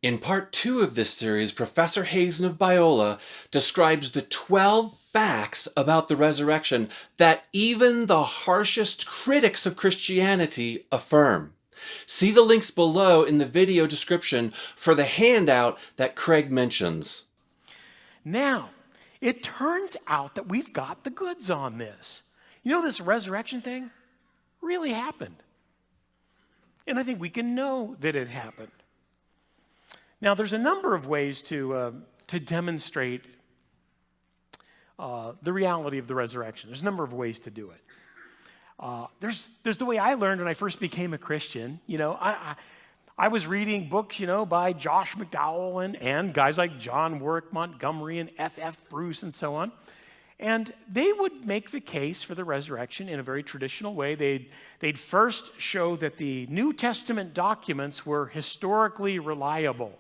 In part 2 of this series, Professor Hazen of Biola describes the 12 facts about the resurrection that even the harshest critics of Christianity affirm. See the links below in the video description for the handout that Craig mentions. Now, it turns out that we've got the goods on this. You know, this resurrection thing really happened. And I think we can know that it happened. Now, there's a number of ways to demonstrate the reality of the resurrection. There's a number of ways to do it. There's the way I learned when I first became a Christian. You know, I was reading books, by Josh McDowell and guys like John Warwick Montgomery and F.F. Bruce and so on. And they would make the case for the resurrection in a very traditional way. They'd first show that the New Testament documents were historically reliable,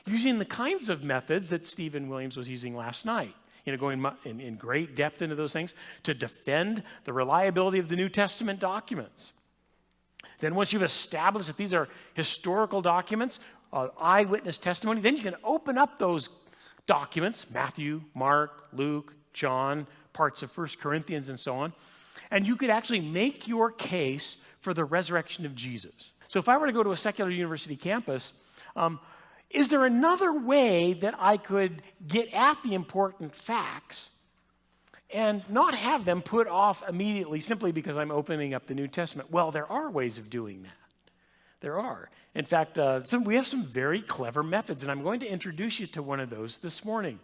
using the kinds of methods that Stephen Williams was using last night, going in great depth into those things to defend the reliability of the New Testament documents. Then once you've established that these are historical documents, eyewitness testimony, then you can open up those documents, Matthew, Mark, Luke, John, parts of 1 Corinthians and so on, and you could actually make your case for the resurrection of Jesus. So if I were to go to a secular university campus, is there another way that I could get at the important facts and not have them put off immediately simply because I'm opening up the New Testament? Well, there are ways of doing that. There are. In fact, we have some very clever methods, and I'm going to introduce you to one of those this morning.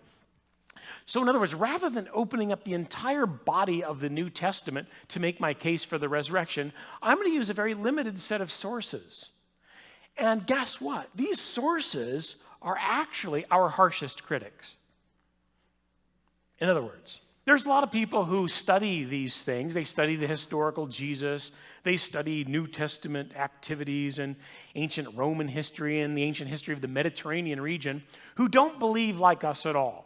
So in other words, rather than opening up the entire body of the New Testament to make my case for the resurrection, I'm going to use a very limited set of sources. And guess what? These sources are actually our harshest critics. In other words, there's a lot of people who study these things. They study the historical Jesus. They study New Testament activities and ancient Roman history and the ancient history of the Mediterranean region who don't believe like us at all.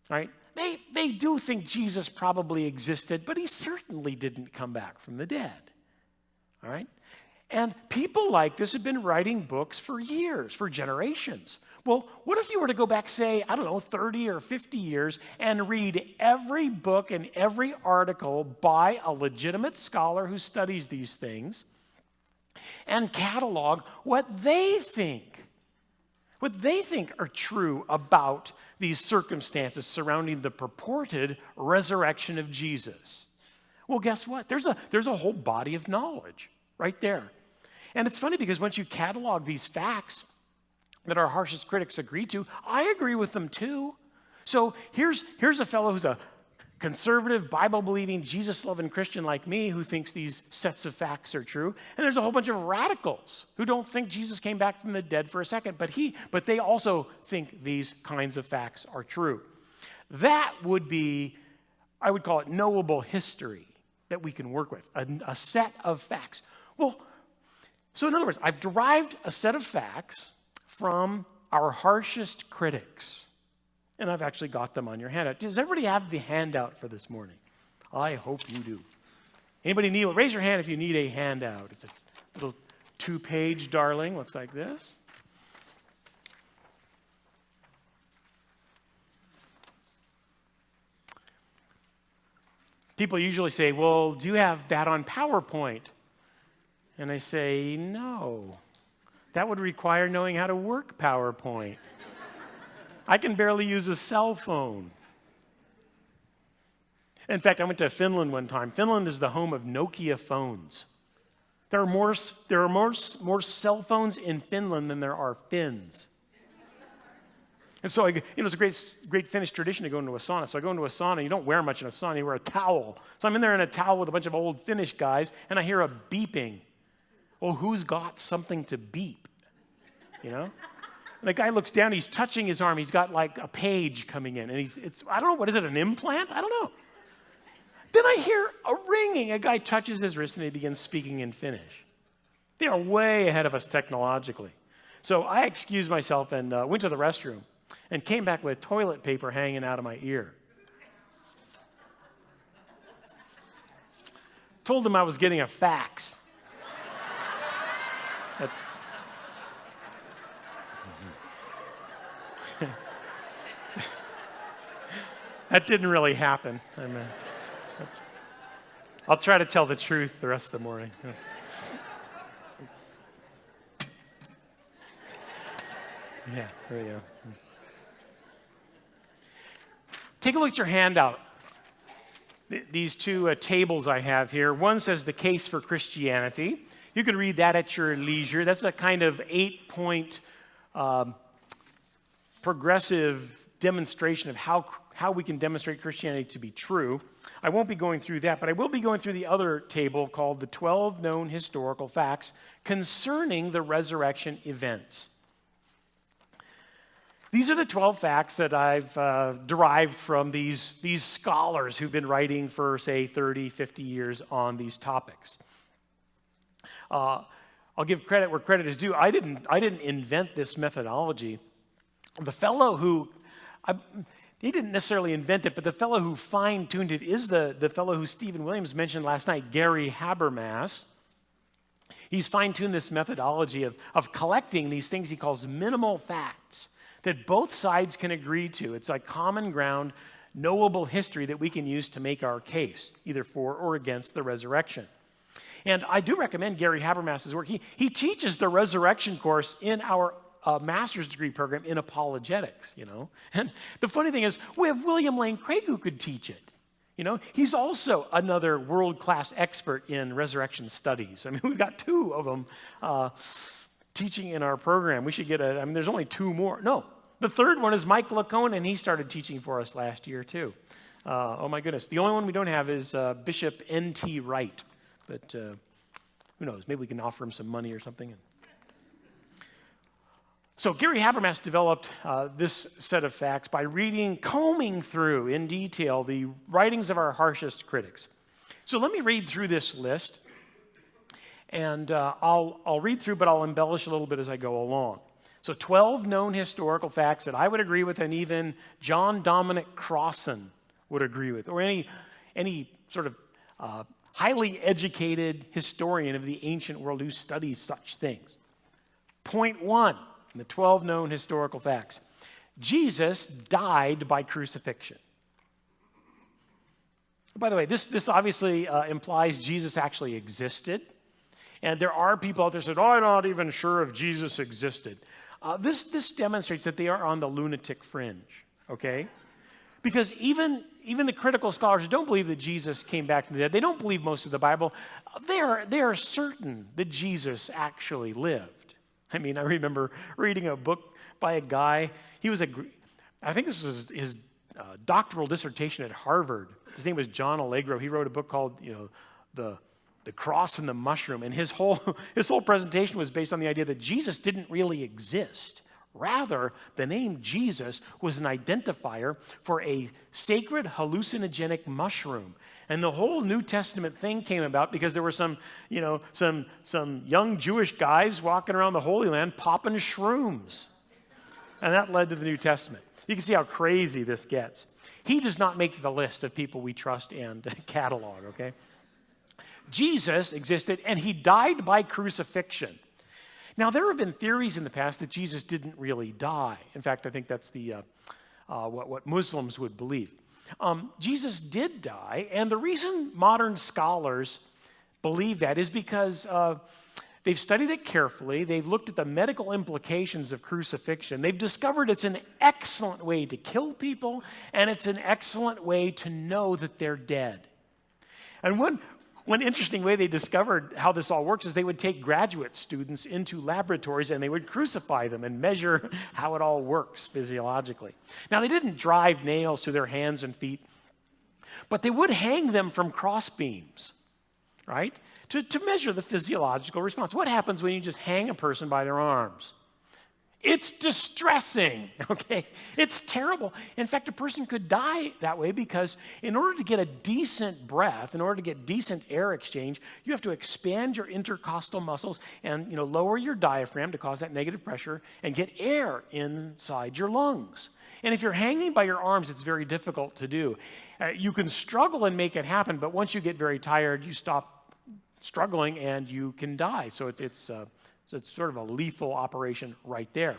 Right? They do think Jesus probably existed, but he certainly didn't come back from the dead. All right? And people like this have been writing books for years, for generations. Well, what if you were to go back, say, 30 or 50 years and read every book and every article by a legitimate scholar who studies these things and catalog what they think are true about these circumstances surrounding the purported resurrection of Jesus? Well, guess what? There's a whole body of knowledge right there. And it's funny because once you catalog these facts that our harshest critics agree to, I agree with them too. So here's a fellow who's a conservative, Bible-believing, Jesus-loving Christian like me who thinks these sets of facts are true. And there's a whole bunch of radicals who don't think Jesus came back from the dead for a second, but they also think these kinds of facts are true. That would be, I would call it knowable history that we can work with, a set of facts. Well, so in other words, I've derived a set of facts from our harshest critics. And I've actually got them on your handout. Does everybody have the handout for this morning? I hope you do. Anybody need one? Raise your hand if you need a handout. It's a little 2-page darling. Looks like this. People usually say, well, do you have that on PowerPoint? And I say, no. That would require knowing how to work PowerPoint. I can barely use a cell phone. In fact, I went to Finland one time. Finland is the home of Nokia phones. There are more cell phones in Finland than there are Finns. And so, it's a great Finnish tradition to go into a sauna. So I go into a sauna. You don't wear much in a sauna. You wear a towel. So I'm in there in a towel with a bunch of old Finnish guys, and I hear a beeping. Well, who's got something to beep? And the guy looks down, he's touching his arm, he's got like a page coming in, and I don't know, what is it, an implant? I don't know. Then I hear a ringing, a guy touches his wrist and he begins speaking in Finnish. They are way ahead of us technologically. So I excused myself and went to the restroom and came back with toilet paper hanging out of my ear. Told him I was getting a fax. That didn't really happen. I'll try to tell the truth the rest of the morning. Yeah, there you go. Take a look at your handout. These two tables I have here. One says the case for Christianity. You can read that at your leisure. That's a kind of 8-point progressive demonstration of how we can demonstrate Christianity to be true. I won't be going through that, but I will be going through the other table called the 12 known historical facts concerning the resurrection events. These are the 12 facts that I've derived from these scholars who've been writing for, say, 30, 50 years on these topics. I'll give credit where credit is due. I didn't invent this methodology. The fellow who, he didn't necessarily invent it, but the fellow who fine-tuned it is the fellow who Stephen Williams mentioned last night, Gary Habermas. He's fine-tuned this methodology of collecting these things he calls minimal facts that both sides can agree to. It's like common ground, knowable history that we can use to make our case, either for or against the resurrection. And I do recommend Gary Habermas's work. He teaches the resurrection course in our master's degree program in apologetics, you know. And the funny thing is, we have William Lane Craig who could teach it. You know, he's also another world-class expert in resurrection studies. I mean, we've got two of them teaching in our program. We should get there's only two more. No, the third one is Mike Lacone, and he started teaching for us last year too. Oh my goodness. The only one we don't have is Bishop N.T. Wright, but who knows, maybe we can offer him some money or something. So Gary Habermas developed this set of facts by combing through in detail the writings of our harshest critics. So let me read through this list. And I'll read through, but I'll embellish a little bit as I go along. So 12 known historical facts that I would agree with, and even John Dominic Crossan would agree with, or any sort of highly educated historian of the ancient world who studies such things. Point 1, the 12 known historical facts. Jesus died by crucifixion. By the way, this obviously implies Jesus actually existed. And there are people out there who said, I'm not even sure if Jesus existed. This demonstrates that they are on the lunatic fringe, okay? Because even the critical scholars who don't believe that Jesus came back from the dead, they don't believe most of the Bible, they are certain that Jesus actually lived. I mean, I remember reading a book by a guy, I think this was his doctoral dissertation at Harvard. His name was John Allegro. He wrote a book called, The Cross and the Mushroom, and his whole presentation was based on the idea that Jesus didn't really exist. Rather, the name Jesus was an identifier for a sacred hallucinogenic mushroom. And the whole New Testament thing came about because there were some young Jewish guys walking around the Holy Land popping shrooms. And that led to the New Testament. You can see how crazy this gets. He does not make the list of people we trust and catalog, okay? Jesus existed, and he died by crucifixion. Now, there have been theories in the past that Jesus didn't really die. In fact, I think that's what Muslims would believe. Jesus did die, and the reason modern scholars believe that is because they've studied it carefully. They've looked at the medical implications of crucifixion. They've discovered it's an excellent way to kill people, and it's an excellent way to know that they're dead. And one interesting way they discovered how this all works is they would take graduate students into laboratories and they would crucify them and measure how it all works physiologically. Now, they didn't drive nails through their hands and feet, but they would hang them from cross beams, right, to measure the physiological response. What happens when you just hang a person by their arms? It's distressing, okay? It's terrible. In fact, a person could die that way because in order to get a decent breath, in order to get decent air exchange, you have to expand your intercostal muscles and lower your diaphragm to cause that negative pressure and get air inside your lungs. And if you're hanging by your arms, it's very difficult to do. You can struggle and make it happen, but once you get very tired, you stop struggling and you can die. So it's sort of a lethal operation right there.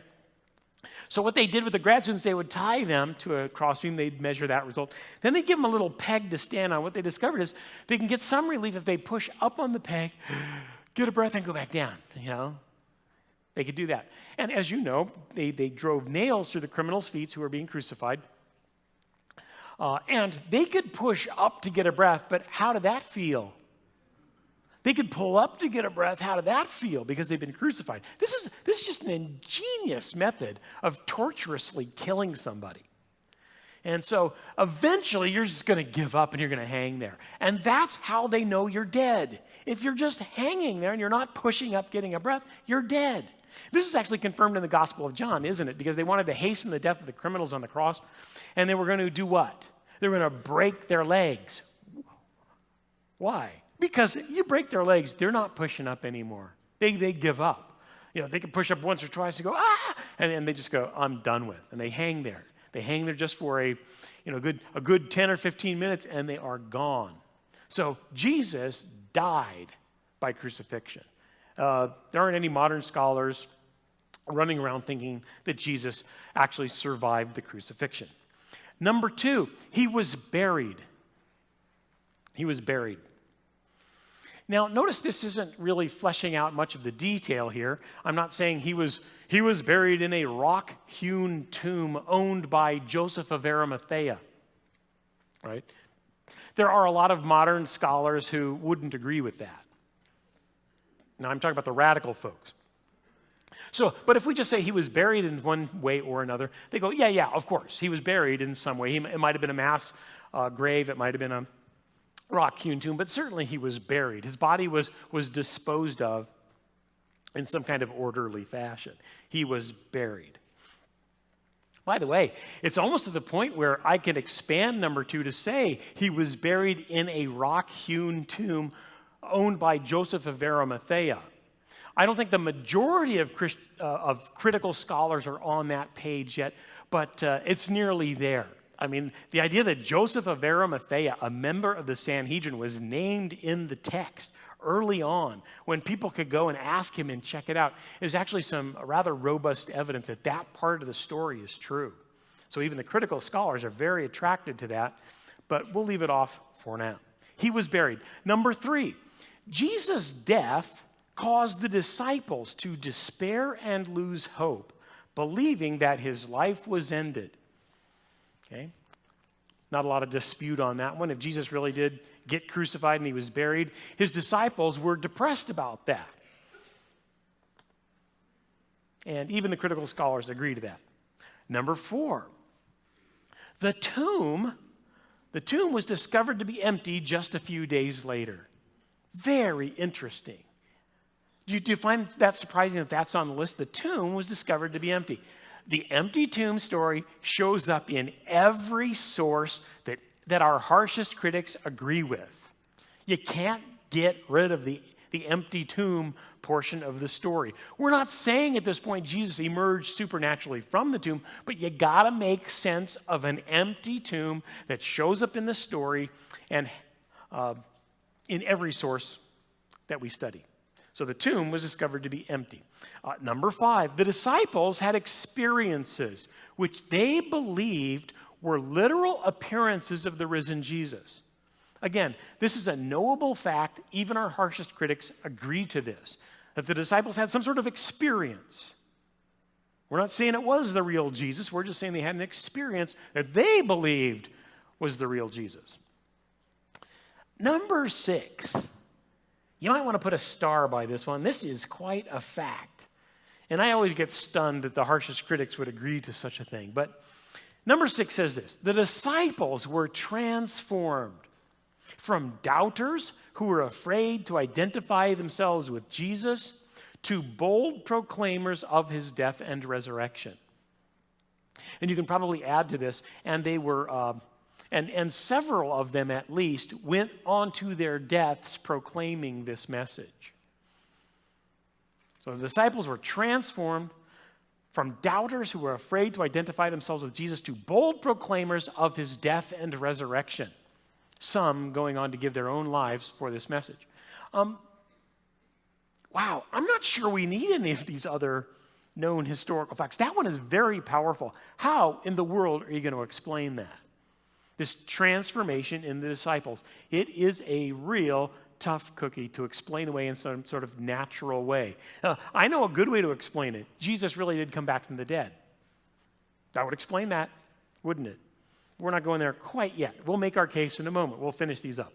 So what they did with the grad students, they would tie them to a crossbeam. They'd measure that result. Then they'd give them a little peg to stand on. What they discovered is they can get some relief if they push up on the peg, get a breath, and go back down, They could do that. And as you know, they drove nails through the criminals' feet who were being crucified. And they could push up to get a breath, but how did that feel? They could pull up to get a breath. How did that feel? Because they've been crucified. This is just an ingenious method of torturously killing somebody. And so eventually you're just going to give up and you're going to hang there. And that's how they know you're dead. If you're just hanging there and you're not pushing up getting a breath, you're dead. This is actually confirmed in the Gospel of John, isn't it? Because they wanted to hasten the death of the criminals on the cross. And they were going to do what? They were going to break their legs. Why? Because you break their legs, they're not pushing up anymore. They give up. They can push up once or twice and go, ah! And they just go, I'm done with. And they hang there. They hang there just for a good 10 or 15 minutes, and they are gone. So Jesus died by crucifixion. There aren't any modern scholars running around thinking that Jesus actually survived the crucifixion. Number 2, he was buried. He was buried. Now, notice this isn't really fleshing out much of the detail here. I'm not saying he was buried in a rock-hewn tomb owned by Joseph of Arimathea, right? There are a lot of modern scholars who wouldn't agree with that. Now, I'm talking about the radical folks. But if we just say he was buried in one way or another, they go, yeah, of course. He was buried in some way. It might have been a mass grave. It might have been a rock-hewn tomb, but certainly he was buried. His body was disposed of in some kind of orderly fashion. He was buried. By the way, it's almost to the point where I can expand number 2 to say he was buried in a rock-hewn tomb owned by Joseph of Arimathea. I don't think the majority of critical scholars are on that page yet, but it's nearly there. I mean, the idea that Joseph of Arimathea, a member of the Sanhedrin, was named in the text early on when people could go and ask him and check it out is actually some rather robust evidence that that part of the story is true. So even the critical scholars are very attracted to that, but we'll leave it off for now. He was buried. Number 3, Jesus' death caused the disciples to despair and lose hope, believing that his life was ended. Okay? Not a lot of dispute on that one. If Jesus really did get crucified and he was buried, his disciples were depressed about that. And even the critical scholars agree to that. Number 4, the tomb was discovered to be empty just a few days later. Very interesting. Do you find that surprising that that's on the list? The tomb was discovered to be empty. The empty tomb story shows up in every source that our harshest critics agree with. You can't get rid of the empty tomb portion of the story. We're not saying at this point Jesus emerged supernaturally from the tomb, but you got to make sense of an empty tomb that shows up in the story and in every source that we study. So the tomb was discovered to be empty. Number 5, the disciples had experiences which they believed were literal appearances of the risen Jesus. Again, this is a knowable fact. Even our harshest critics agree to this, that the disciples had some sort of experience. We're not saying it was the real Jesus. We're just saying they had an experience that they believed was the real Jesus. Number 6. You might want to put a star by this one. This is quite a fact. And I always get stunned that the harshest critics would agree to such a thing. But number 6 says this: the disciples were transformed from doubters who were afraid to identify themselves with Jesus to bold proclaimers of his death and resurrection. And you can probably add to this, and they were... And several of them, at least, went on to their deaths proclaiming this message. So the disciples were transformed from doubters who were afraid to identify themselves with Jesus to bold proclaimers of his death and resurrection, some going on to give their own lives for this message. Wow, I'm not sure we need any of these other known historical facts. That one is very powerful. How in the world are you going to explain that? This transformation in the disciples. It is a real tough cookie to explain away in some sort of natural way. I know a good way to explain it. Jesus really did come back from the dead. That would explain that, wouldn't it? We're not going there quite yet. We'll make our case in a moment. We'll finish these up.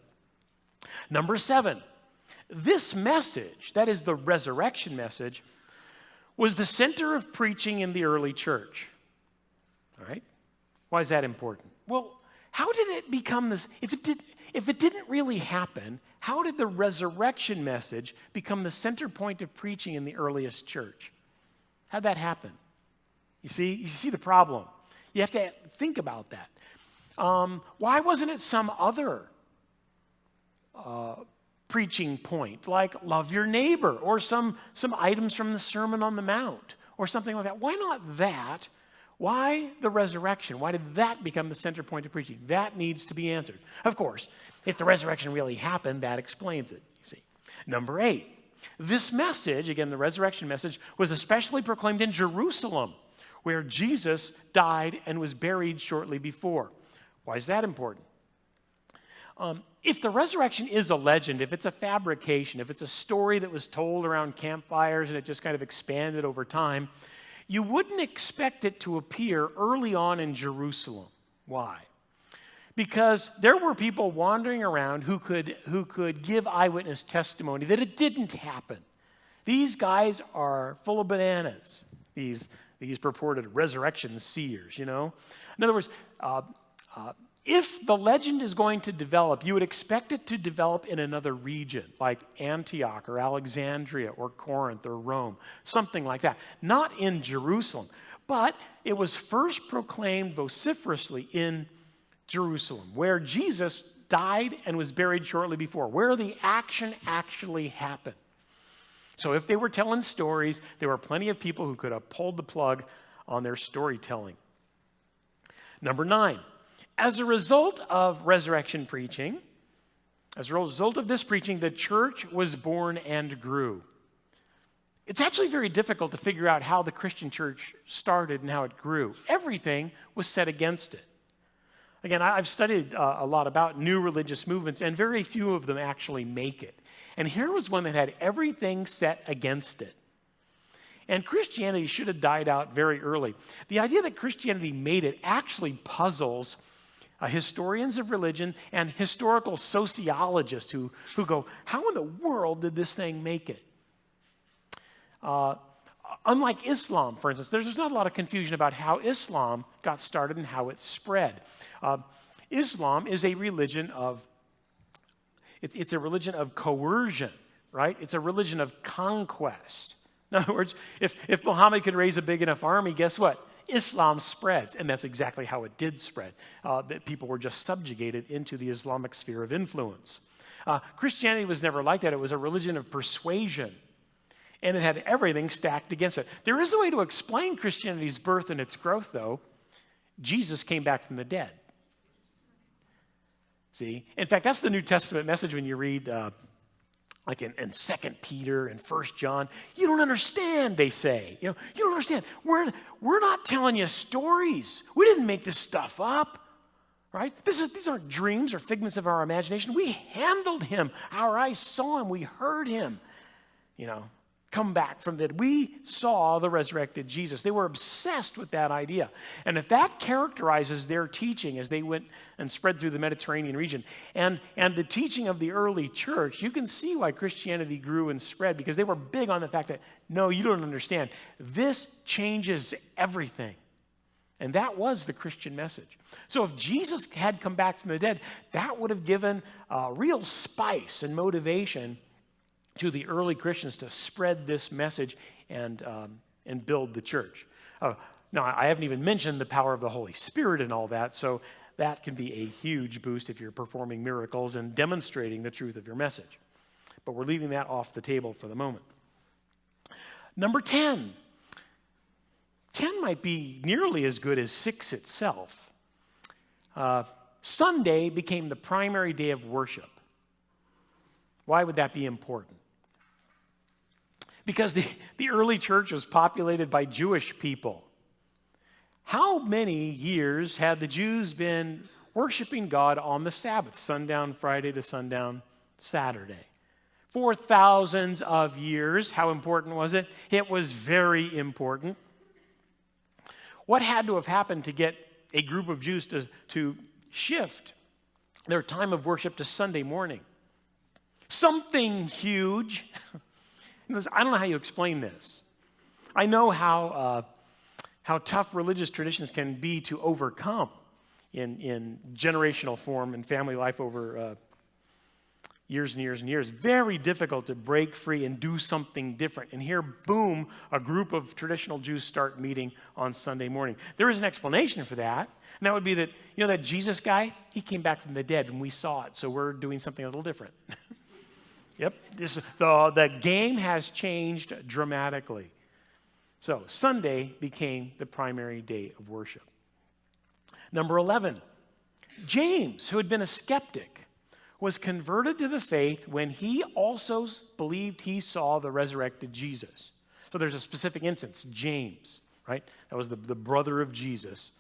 Number 7, this message, that is the resurrection message, was the center of preaching in the early church. All right? Why is that important? Well, how did it become this? If it didn't really happen, how did the resurrection message become the center point of preaching in the earliest church? How'd that happen? You see the problem. You have to think about that. Why wasn't it some other preaching point, like love your neighbor, or some items from the Sermon on the Mount, or something like that? Why not that? Why the resurrection? Why did that become the center point of preaching? That needs to be answered. Of course, if the resurrection really happened, that explains it, you see. Number 8, this message, again, the resurrection message, was especially proclaimed in Jerusalem, where Jesus died and was buried shortly before. Why is that important? If the resurrection is a legend, if it's a fabrication, if it's a story that was told around campfires and it just kind of expanded over time, you wouldn't expect it to appear early on in Jerusalem. Why? Because there were people wandering around who could give eyewitness testimony that it didn't happen. These guys are full of bananas, these purported resurrection seers, you know? In other words, if the legend is going to develop, you would expect it to develop in another region, like Antioch or Alexandria or Corinth or Rome, something like that. Not in Jerusalem. But it was first proclaimed vociferously in Jerusalem, where Jesus died and was buried shortly before, where the action actually happened. So if they were telling stories, there were plenty of people who could have pulled the plug on their storytelling. Number 9. As a result of resurrection preaching, as a result of this preaching, the church was born and grew. It's actually very difficult to figure out how the Christian church started and how it grew. Everything was set against it. Again, I've studied a lot about new religious movements, and very few of them actually make it. And here was one that had everything set against it. And Christianity should have died out very early. The idea that Christianity made it actually puzzles historians of religion and historical sociologists who go, how in the world did this thing make it? Unlike Islam, for instance, there's not a lot of confusion about how Islam got started and how it spread. Islam is a religion of, it's a religion of coercion, right? It's a religion of conquest. In other words, if Muhammad could raise a big enough army, guess what? Islam spreads, and that's exactly how it did spread. That people were just subjugated into the Islamic sphere of influence. Christianity was never like that. It was a religion of persuasion, and it had everything stacked against it. There is a way to explain Christianity's birth and its growth, though. Jesus came back from the dead. See? In fact, that's the New Testament message when you read like in 2 Peter and 1 John. You don't understand, they say. You don't understand. We're not telling you stories. We didn't make this stuff up, right? These aren't dreams or figments of our imagination. We handled him. Our eyes saw him. We heard him, come back from that. We saw the resurrected Jesus. They were obsessed with that idea. And if that characterizes their teaching as they went and spread through the Mediterranean region and the teaching of the early church, you can see why Christianity grew and spread, because they were big on the fact that, no, you don't understand. This changes everything. And that was the Christian message. So if Jesus had come back from the dead, that would have given real spice and motivation to the early Christians to spread this message and build the church. Now, I haven't even mentioned the power of the Holy Spirit and all that, so that can be a huge boost if you're performing miracles and demonstrating the truth of your message. But we're leaving that off the table for the moment. Number 10. 10 might be nearly as good as 6 itself. Sunday became the primary day of worship. Why would that be important? because the early church was populated by Jewish people. How many years had the Jews been worshiping God on the Sabbath, sundown Friday to sundown Saturday? For thousands of years. How important was it? It was very important. What had to have happened to get a group of Jews to shift their time of worship to Sunday morning? Something huge. I don't know how you explain this. I know how tough religious traditions can be to overcome in generational form and family life over years and years and years. Very difficult to break free and do something different. And here, boom, a group of traditional Jews start meeting on Sunday morning. There is an explanation for that, and that would be that, that Jesus guy, he came back from the dead and we saw it, so we're doing something a little different. Yep, the game has changed dramatically. So Sunday became the primary day of worship. Number 11, James, who had been a skeptic, was converted to the faith when he also believed he saw the resurrected Jesus. So there's a specific instance, James, right? That was the brother of Jesus,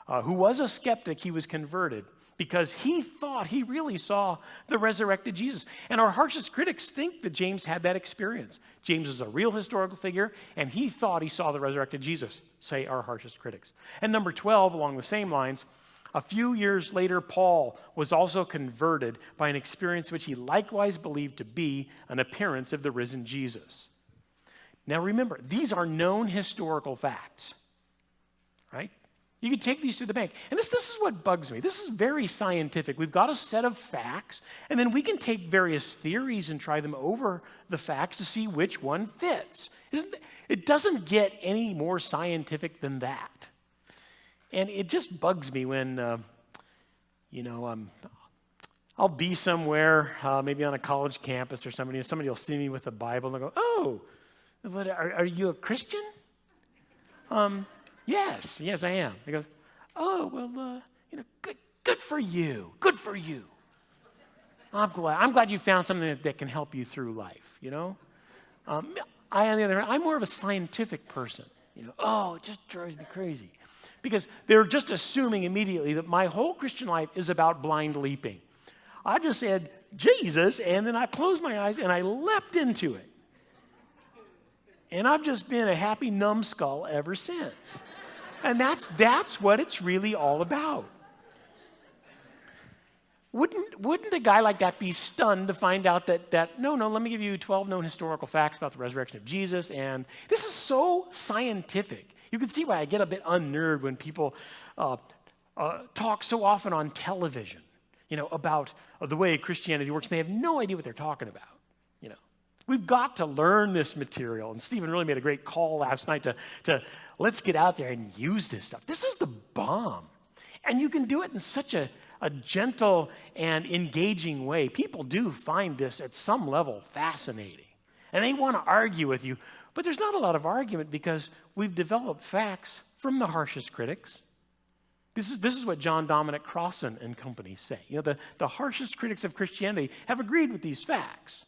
who was a skeptic. He was converted because he thought he really saw the resurrected Jesus. And our harshest critics think that James had that experience. James was a real historical figure, and he thought he saw the resurrected Jesus, say our harshest critics. And number 12, along the same lines, a few years later, Paul was also converted by an experience which he likewise believed to be an appearance of the risen Jesus. Now remember, these are known historical facts, right? You can take these to the bank. And this is what bugs me. This is very scientific. We've got a set of facts, and then we can take various theories and try them over the facts to see which one fits. It doesn't get any more scientific than that. And it just bugs me when, I'll be somewhere, maybe on a college campus or somebody, and somebody will see me with a Bible and they'll go, "Oh, what, are you a Christian?" Yes, I am. He goes, "Oh, well, good for you. Good for you. I'm glad you found something that can help you through life, I, on the other hand, I'm more of a scientific person. It just drives me crazy. Because they're just assuming immediately that my whole Christian life is about blind leaping. I just said, Jesus, and then I closed my eyes and I leapt into it. And I've just been a happy numbskull ever since. And that's what it's really all about. Wouldn't a guy like that be stunned to find out that no, let me give you 12 known historical facts about the resurrection of Jesus, and this is so scientific. You can see why I get a bit unnerved when people talk so often on television, about the way Christianity works. They have no idea what they're talking about. We've got to learn this material. And Stephen really made a great call last night to let's get out there and use this stuff. This is the bomb. And you can do it in such a gentle and engaging way. People do find this at some level fascinating. And they want to argue with you. But there's not a lot of argument because we've developed facts from the harshest critics. This is what John Dominic Crossan and company say. The harshest critics of Christianity have agreed with these facts.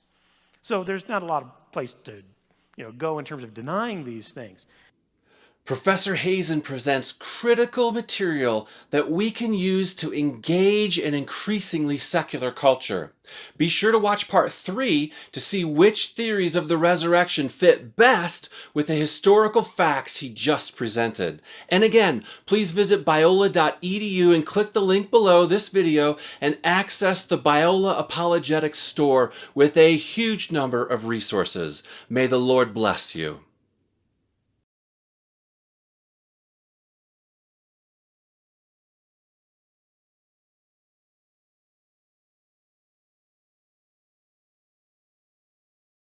So there's not a lot of place to go in terms of denying these things. Professor Hazen presents critical material that we can use to engage an increasingly secular culture. Be sure to watch Part 3 to see which theories of the resurrection fit best with the historical facts he just presented. And again, please visit biola.edu and click the link below this video and access the Biola Apologetics store with a huge number of resources. May the Lord bless you.